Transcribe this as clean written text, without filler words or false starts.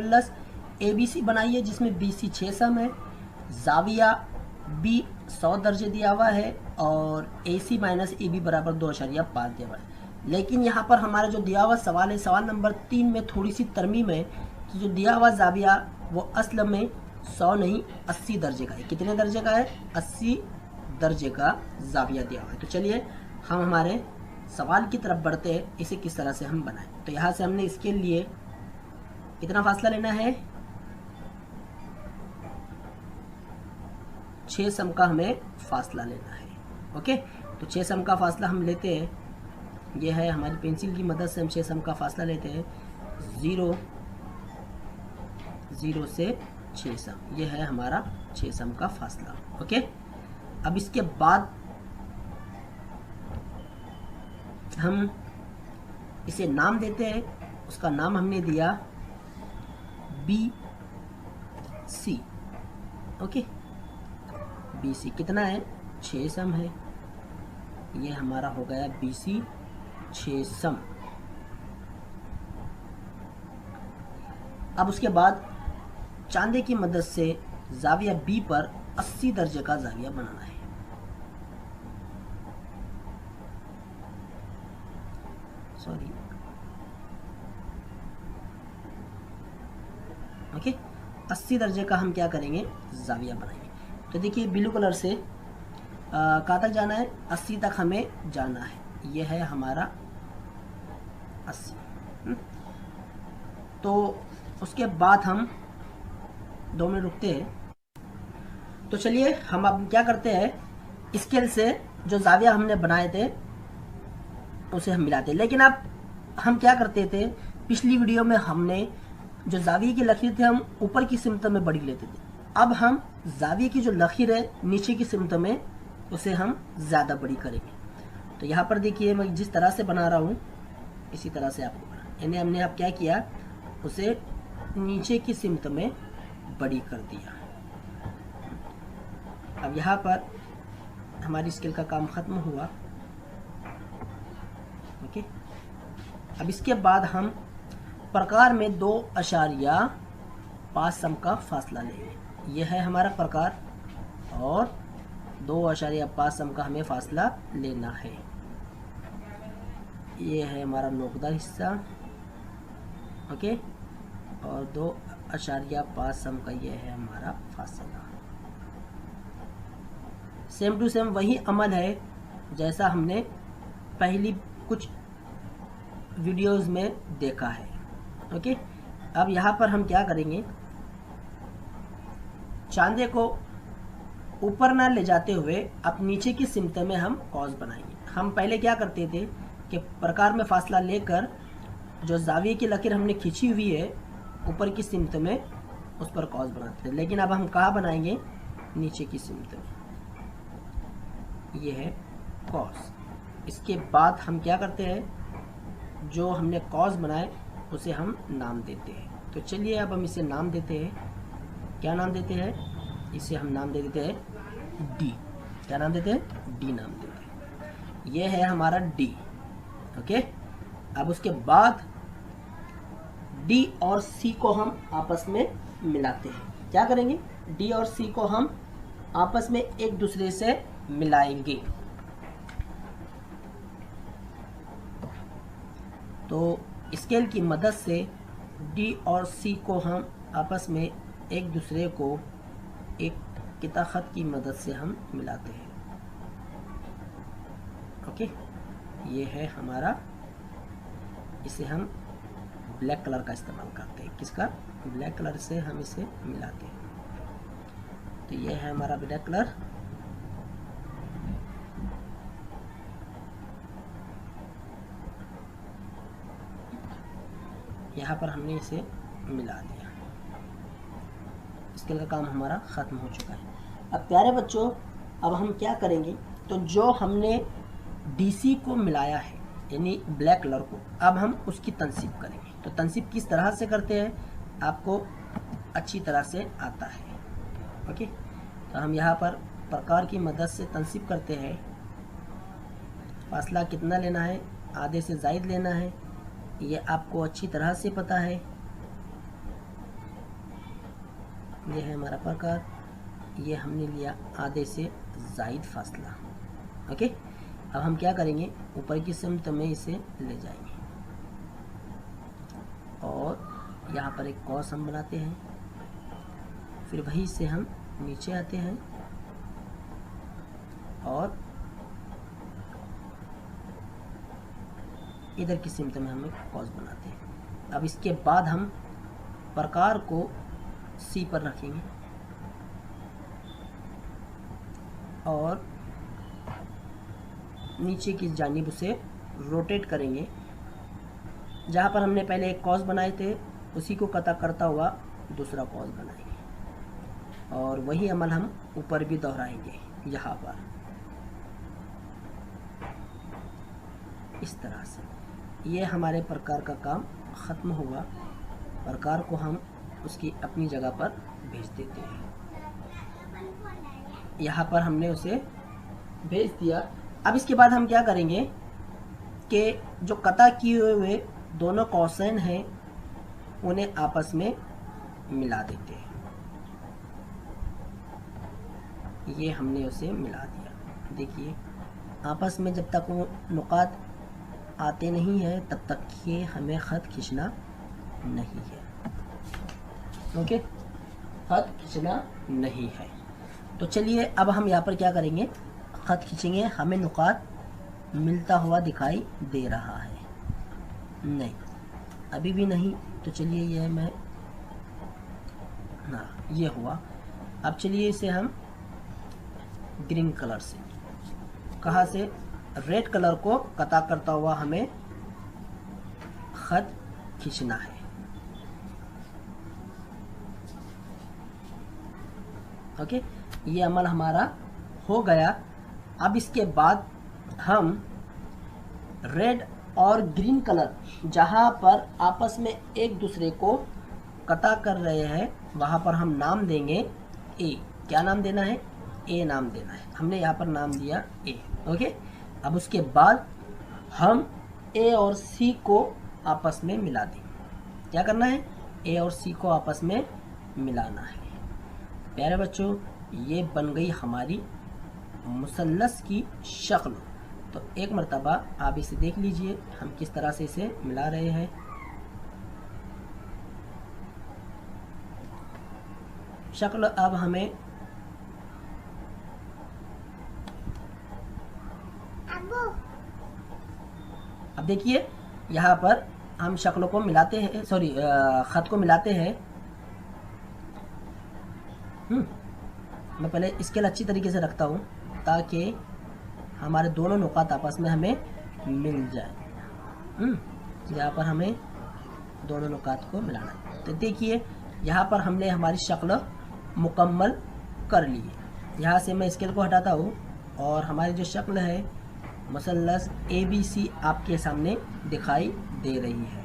मसलस ABC बनाइए जिसमें BC 6 सम है, जाविया B 100 दर्जे दिया हुआ है और AC माइनस AB बराबर 2.5 दिया हुआ है। लेकिन यहाँ पर हमारा जो दिया हुआ सवाल है, सवाल नंबर 3 में थोड़ी सी तरमीम है कि जो दिया हुआ जाविया वो असल में 100 नहीं 80 दर्जे का है। कितने दर्जे का है? 80 दर्जे का जाविया दिया हुआ है। तो चलिए हम हमारे सवाल की तरफ बढ़ते हैं, इसे किस तरह से हम बनाएं। तो यहाँ से हमने इसके लिए कितना फासला लेना है? 6 सम का हमें फासला लेना है। ओके, तो 6 सम का फासला हम लेते हैं। ये है हमारी पेंसिल की मदद से हम 6 सम का फासला लेते हैं। 0 से 6 सम, ये है हमारा 6 सम का फासला। ओके, अब इसके बाद हम इसे नाम देते हैं। उसका नाम हमने दिया BC। ओके, BC कितना है? 6 सम है। ये हमारा हो गया BC 6 सम। अब उसके बाद चांदे की मदद से जाविया B पर 80 दर्जे का जाविया बनाना है। सॉरी, ओके, 80 दर्जे का हम क्या करेंगे? जाविया बनाएंगे। तो देखिए ब्लू कलर से कहाँ तक जाना है? 80 तक हमें जाना है। ये है हमारा 80। तो उसके बाद हम 2 मिनट रुकते हैं। तो चलिए हम अब क्या करते हैं, स्केल से जो जाविया हमने बनाए थे उसे हम मिलाते हैं। लेकिन अब हम क्या करते थे, पिछली वीडियो में हमने जो जाविये की लकीर थे हम ऊपर की सिमत में बड़ी लेते थे। अब हम जाविये की जो लकीर है नीचे की सिमत में, उसे हम ज़्यादा बड़ी करेंगे। तो यहाँ पर देखिए मैं जिस तरह से बना रहा हूँ इसी तरह से आपको बना, यानी हमने अब क्या किया, उसे नीचे की सिमत में बड़ी कर दिया। अब यहाँ पर हमारी स्केल का काम ख़त्म हुआ। ओके, अब इसके बाद हम प्रकार में 2.5 सम का फासला लेंगे। यह है हमारा प्रकार और 2.5 सम का हमें फासला लेना है। ये है हमारा नोकदार हिस्सा। ओके, और 2.5 सम का ये है हमारा फासला। सेम टू सेम वही अमल है जैसा हमने पहली कुछ वीडियोस में देखा है। ओके, अब यहाँ पर हम क्या करेंगे, चांदे को ऊपर ना ले जाते हुए अब नीचे की सिमत में हम कॉस बनाएंगे। हम पहले क्या करते थे कि प्रकार में फासला लेकर जो जाविये की लकीर हमने खींची हुई है ऊपर की सिमत में, उस पर कॉस बनाते थे। लेकिन अब हम कहाँ बनाएंगे? नीचे की सिमत में। ये है कॉस। इसके बाद हम क्या करते हैं, जो हमने कॉस बनाए उसे हम नाम देते हैं। तो चलिए अब हम इसे नाम देते हैं। क्या नाम देते हैं? इसे हम नाम दे देते हैं D। क्या नाम देते हैं? D नाम देते हैं। ये है हमारा D। ओके, अब उसके बाद D और C को हम आपस में मिलाते हैं। क्या करेंगे? D और C को हम आपस में एक दूसरे से मिलाएंगे। तो स्केल की मदद से D और C को हम आपस में एक दूसरे को एक किताखत की मदद से हम मिलाते हैं। ओके, ये है हमारा, इसे हम ब्लैक कलर का इस्तेमाल करते हैं। किसका? ब्लैक कलर से हम इसे मिलाते हैं। तो ये है हमारा ब्लैक कलर। यहाँ पर हमने इसे मिला दिया। स्केल का काम हमारा ख़त्म हो चुका है। अब प्यारे बच्चों, अब हम क्या करेंगे, तो जो हमने DC को मिलाया है यानी ब्लैक कलर को, अब हम उसकी तनसीब करेंगे। तो तनसीब किस तरह से करते हैं आपको अच्छी तरह से आता है। ओके, तो हम यहाँ पर प्रकार की मदद से तनसीब करते हैं। फासला कितना लेना है? आधे से ज़ायद लेना है। ये आपको अच्छी तरह से पता है। ये है हमारा प्रकार, ये हमने लिया आधे से ज़ायद फासला। ओके, अब हम क्या करेंगे, ऊपर की सिमत में इसे ले जाएंगे और यहाँ पर एक कॉस हम बनाते हैं, फिर वहीं से हम नीचे आते हैं और इधर की सिमत में हम एक कॉस बनाते हैं। अब इसके बाद हम प्रकार को सी पर रखेंगे और नीचे की जानिब उसे रोटेट करेंगे। जहाँ पर हमने पहले एक कॉस बनाए थे उसी को कता करता हुआ दूसरा कॉस बनाएंगे और वही अमल हम ऊपर भी दोहराएंगे। यहाँ पर इस तरह से ये हमारे प्रकार का काम ख़त्म हुआ। प्रकार को हम उसकी अपनी जगह पर भेज देते हैं। यहाँ पर हमने उसे भेज दिया। अब इसके बाद हम क्या करेंगे कि जो कता किए हुए दोनों कौसैन हैं उन्हें आपस में मिला देते हैं। ये हमने उसे मिला दिया। देखिए आपस में जब तक वो नुकात आते नहीं हैं तब तक ये हमें ख़त खींचना नहीं है। ओके, ख़त खींचना नहीं है। तो चलिए अब हम यहाँ पर क्या करेंगे, ख़त खींचेंगे। हमें नुकात मिलता हुआ दिखाई दे रहा है, नहीं अभी भी नहीं। तो चलिए ये मैं ना ये हुआ। अब चलिए इसे हम ग्रीन कलर से, कहाँ से, रेड कलर को कता करता हुआ हमें ख़त खींचना है। ओके, ये अमल हमारा हो गया। अब इसके बाद हम रेड और ग्रीन कलर जहाँ पर आपस में एक दूसरे को कता कर रहे हैं वहाँ पर हम नाम देंगे ए। क्या नाम देना है, ए नाम देना है। हमने यहाँ पर नाम दिया ए। ओके, अब उसके बाद हम ए और सी को आपस में मिला देंगे। क्या करना है, ए और सी को आपस में मिलाना है। प्यारे बच्चों, ये बन गई हमारी मुसल्लस की शक्ल। तो एक मरतबा आप इसे देख लीजिए हम किस तरह से इसे मिला रहे हैं। शक्ल अब हमें अब देखिए यहाँ पर हम शक्लों को मिलाते हैं, सॉरी ख़त को मिलाते हैं। मैं पहले स्केल अच्छी तरीके से रखता हूँ ताकि हमारे दोनों नुकात आपस में हमें मिल जाए। यहाँ पर हमें दोनों नुकात को मिलाना है। तो देखिए यहाँ पर हमने हमारी शक्ल मुकम्मल कर ली है। यहाँ से मैं स्केल को हटाता हूँ और हमारी जो शक्ल है मुसल्लस ABC आपके सामने दिखाई दे रही है।